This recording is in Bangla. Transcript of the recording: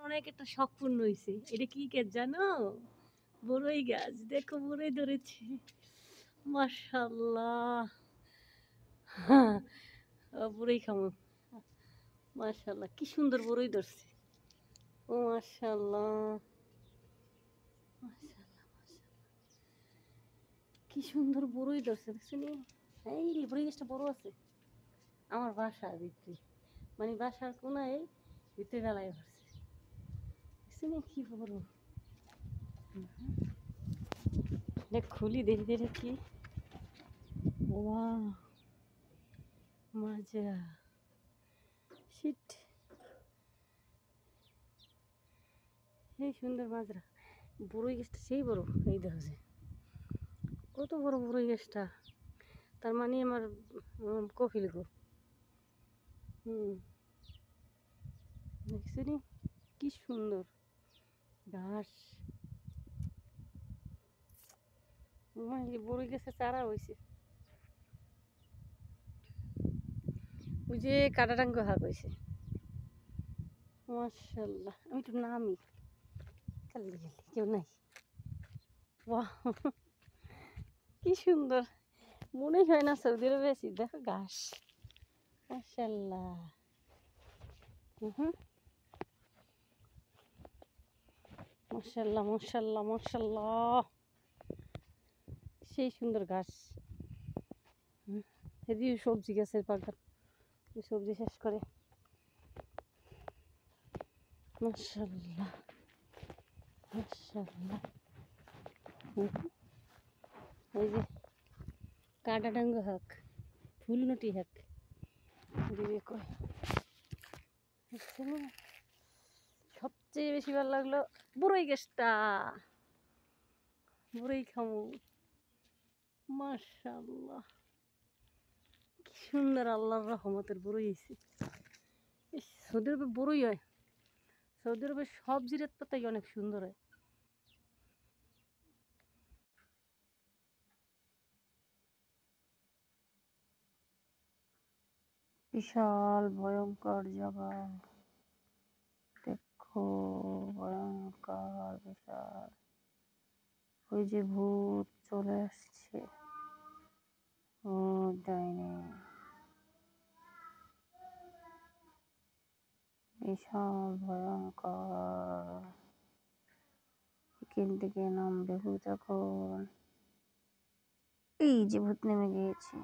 অনেক একটা শখ পূর্ণ হয়েছে। এটা কি গাছ জানো? বড়ই গাছ। দেখো বড়ই ধরেছে। মাশাআল্লাহ। হ্যাঁ, বড়ই খামো। মাশাআল্লাহ কি সুন্দর বড়ই ধরছে। ও মাশাআল্লাহ। মাশাআল্লাহ, কি সুন্দর বড়ই ধরছে দেখছেন? এই রে বড়ই গাছটা বড় আছে। আমার বাসার ভিতরে, মানে বাসার কোনায় ভিতরে ডালায় ধরছে। দেখছেন কি বড়? দেখ খুলি দেখি দেখি কি। ওয়াও, মজা। শিট, এই সুন্দর মাজরা। বড়ই গাছটা সেই বড়, এই দেখা যায় কত বড় বড়ই গাছটা। তার মানে আমার কফিল গো। দেখছি কি সুন্দর ঘাস। বড়ই গাছে চারা হয়েছে। ওই যে কাটাটাঙ্গ হাঁক হয়েছে। মাশাআল্লাহ, আমি একটু নামি, খালি কেউ নাই। বাহ, কি সুন্দর, মনে হয় না সৌদি আরবে আছি। দেখো ঘাস, মাশাআল্লাহ। মাশাআল্লাহ মাশাআল্লাহ মাশাআল্লাহ, সেই সুন্দর ঘাস। এদিকে সবজি গাছের বাগান, সবজি শেষ করে। মাশাআল্লাহ মাশাআল্লাহ। এই যে কাটাটাঙ্গ হাঁক, ফুলনটি হাঁক দিবে কয়। সবচেয়ে বেশি ভালো লাগলো বড়ই গাছটা। বড়ই খামু। মাশাআল্লাহ, কি সুন্দর, আল্লাহর রহমতের বড়ই হয়েছে। সৌদি আরবে বড়ই হয়, সৌদি আরবে সব জিরাত পাতাই অনেক সুন্দর হয়। বিশাল ভয়ঙ্কর জায়গা, দেখো ভয়ঙ্কর বিশাল। ওই যে ভূত চলে আসছে, ও ডাইনে, বিশাল ভয়ঙ্কর। এখান থেকে নামবে ভূত এখন। এই যে ভূত নেমে গিয়েছে।